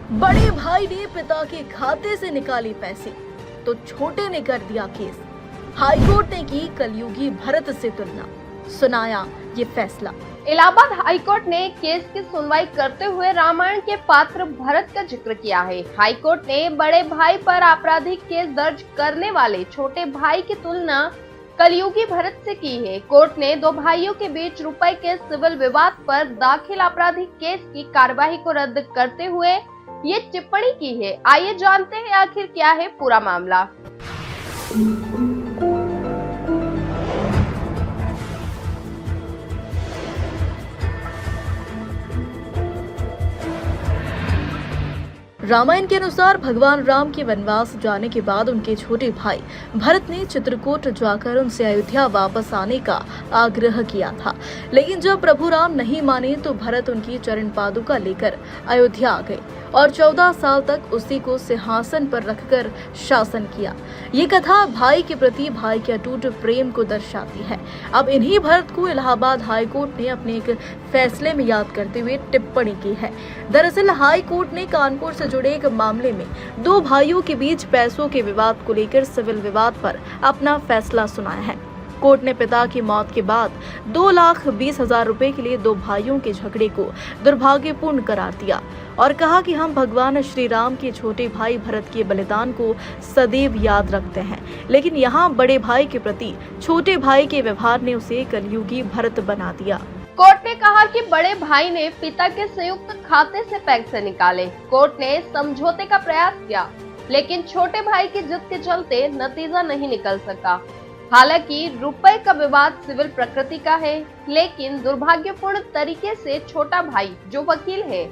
बड़े भाई ने पिता के खाते से निकाले पैसे तो छोटे ने कर दिया केस। हाईकोर्ट ने की कलयुगी भरत से तुलना, सुनाया ये फैसला। इलाहाबाद हाईकोर्ट ने केस की सुनवाई करते हुए रामायण के पात्र भरत का जिक्र किया है। हाईकोर्ट ने बड़े भाई पर आपराधिक केस दर्ज करने वाले छोटे भाई की तुलना कलयुगी भरत से की है। कोर्ट ने दो भाइयों के बीच रुपए के सिविल विवाद पर दाखिल आपराधिक केस की कार्यवाही को रद्द करते हुए ये टिप्पणी की है। आइए जानते हैं आखिर क्या है पूरा मामला। रामायण के अनुसार भगवान राम के वनवास जाने के बाद उनके छोटे भाई भरत ने चित्रकूट जाकर उनसे अयोध्या वापस आने का आग्रह किया था, लेकिन जब प्रभु राम नहीं माने तो भरत उनकी चरण पादुका लेकर अयोध्या आ गए और 14 साल तक उसी को सिंहासन पर रखकर शासन किया। ये कथा भाई के प्रति भाई के अटूट प्रेम को दर्शाती है। अब इन्हीं भरत को इलाहाबाद हाई कोर्ट ने अपने एक फैसले में याद करते हुए टिप्पणी की है। दरअसल हाई कोर्ट ने कानपुर से जुड़े एक मामले में दो भाइयों के बीच पैसों के विवाद को लेकर सिविल विवाद पर अपना फैसला सुनाया है। कोर्ट ने पिता की मौत के बाद 2,20,000 रुपए के लिए दो भाइयों के झगड़े को दुर्भाग्यपूर्ण करार दिया और कहा कि हम भगवान श्री राम के छोटे भाई भरत के बलिदान को सदैव याद रखते हैं, लेकिन यहाँ बड़े भाई के प्रति छोटे भाई के व्यवहार ने उसे कलयुगी भरत बना दिया। कोर्ट ने कहा कि बड़े भाई ने पिता के संयुक्त खाते से पैसे निकाले। कोर्ट ने समझौते का प्रयास किया, लेकिन छोटे भाई की जिद के चलते नतीजा नहीं निकल सका। हालांकि रुपए का विवाद सिविल प्रकृति का है, लेकिन दुर्भाग्यपूर्ण तरीके से छोटा भाई जो वकील है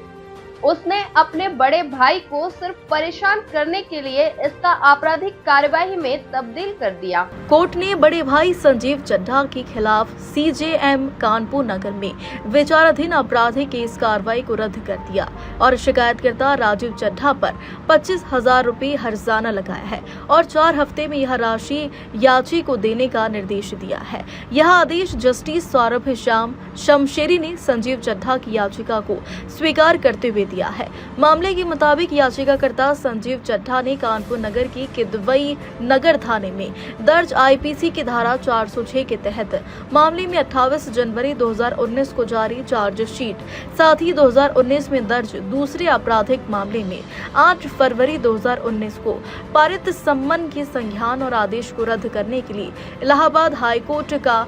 उसने अपने बड़े भाई को सिर्फ परेशान करने के लिए इसका आपराधिक कार्यवाही में तब्दील कर दिया। कोर्ट ने बड़े भाई संजीव चड्ढा के खिलाफ CJM कानपुर नगर में विचाराधीन आपराधिक केस कार्रवाई को रद्द कर दिया और शिकायतकर्ता राजीव चड्ढा पर 25,000 रुपए हर्जाना लगाया है और 4 हफ्ते में यह राशि याची को देने का निर्देश दिया है। यह आदेश जस्टिस सौरभ श्याम शमशेरी ने संजीव चड्ढा की याचिका को स्वीकार करते हुए दिया है। मामले के मुताबिक याचिकाकर्ता संजीव चड्ढा ने कानपुर नगर की किदवई नगर थाने में दर्ज IPC की धारा 406 के तहत मामले में 28 जनवरी 2019 को जारी चार्जशीट, साथ ही 2019 में दर्ज दूसरे आपराधिक मामले में 8 फरवरी 2019 को पारित सम्मन के संज्ञान और आदेश को रद्द करने के लिए इलाहाबाद हाईकोर्ट का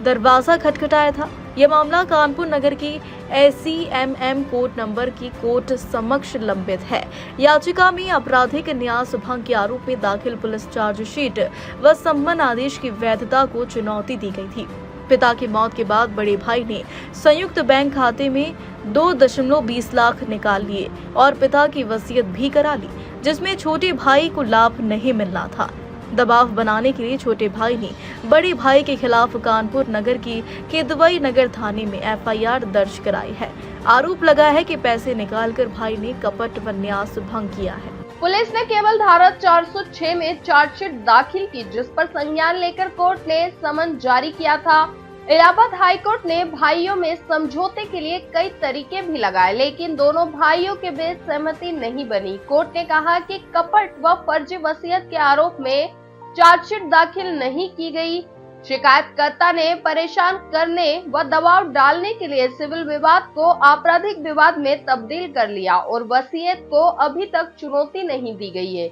दरवाजा खटखटाया था। यह मामला कानपुर नगर की ACMM कोर्ट नंबर की कोर्ट समक्ष लंबित है। याचिका में आपराधिक न्यास भंग के आरोप में दाखिल पुलिस चार्जशीट व सम्मन आदेश की वैधता को चुनौती दी गई थी। पिता की मौत के बाद बड़े भाई ने संयुक्त बैंक खाते में 2.20 लाख निकाल लिए और पिता की वसीयत भी करा ली, जिसमें छोटे भाई को लाभ नहीं मिलना था। दबाव बनाने के लिए छोटे भाई ने बड़े भाई के खिलाफ कानपुर नगर की किदवई नगर थाने में FIR दर्ज कराई है। आरोप लगा है कि पैसे निकालकर भाई ने कपट व न्यास भंग किया है। पुलिस ने केवल धारा 406 में चार्जशीट दाखिल की, जिस पर संज्ञान लेकर कोर्ट ने समन जारी किया था। इलाहाबाद हाईकोर्ट ने भाइयों में समझौते के लिए कई तरीके भी लगाए, लेकिन दोनों भाइयों के बीच सहमति नहीं बनी। कोर्ट ने कहा कि कपट व फर्जी वसीयत के आरोप में चार्जशीट दाखिल नहीं की गई। शिकायतकर्ता ने परेशान करने व दबाव डालने के लिए सिविल विवाद को आपराधिक विवाद में तब्दील कर लिया और वसीयत को अभी तक चुनौती नहीं दी गई है।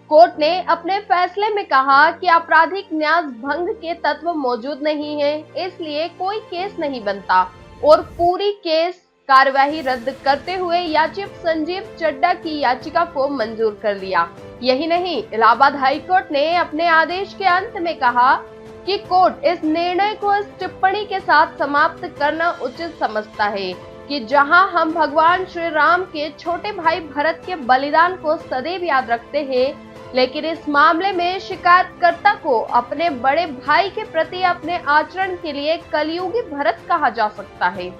कोर्ट ने अपने फैसले में कहा कि आपराधिक न्यास भंग के तत्व मौजूद नहीं है, इसलिए कोई केस नहीं बनता और पूरी केस कार्यवाही रद्द करते हुए याचिका संजीव चड्ढा की याचिका को मंजूर कर लिया। यही नहीं, इलाहाबाद हाईकोर्ट ने अपने आदेश के अंत में कहा कि कोर्ट इस निर्णय को इस टिप्पणी के साथ समाप्त करना उचित समझता है कि जहां हम भगवान श्री राम के छोटे भाई भरत के बलिदान को सदैव याद रखते हैं, लेकिन इस मामले में शिकायतकर्ता को अपने बड़े भाई के प्रति अपने आचरण के लिए कलयुगी भरत कहा जा सकता है।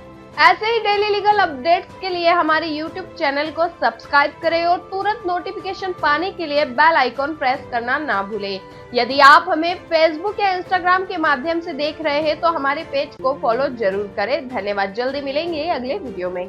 ऐसे ही डेली लीगल अपडेट्स के लिए हमारे YouTube चैनल को सब्सक्राइब करें और तुरंत नोटिफिकेशन पाने के लिए बेल आइकॉन प्रेस करना ना भूलें। यदि आप हमें Facebook या Instagram के माध्यम से देख रहे हैं तो हमारे पेज को फॉलो जरूर करें। धन्यवाद। जल्दी मिलेंगे अगले वीडियो में।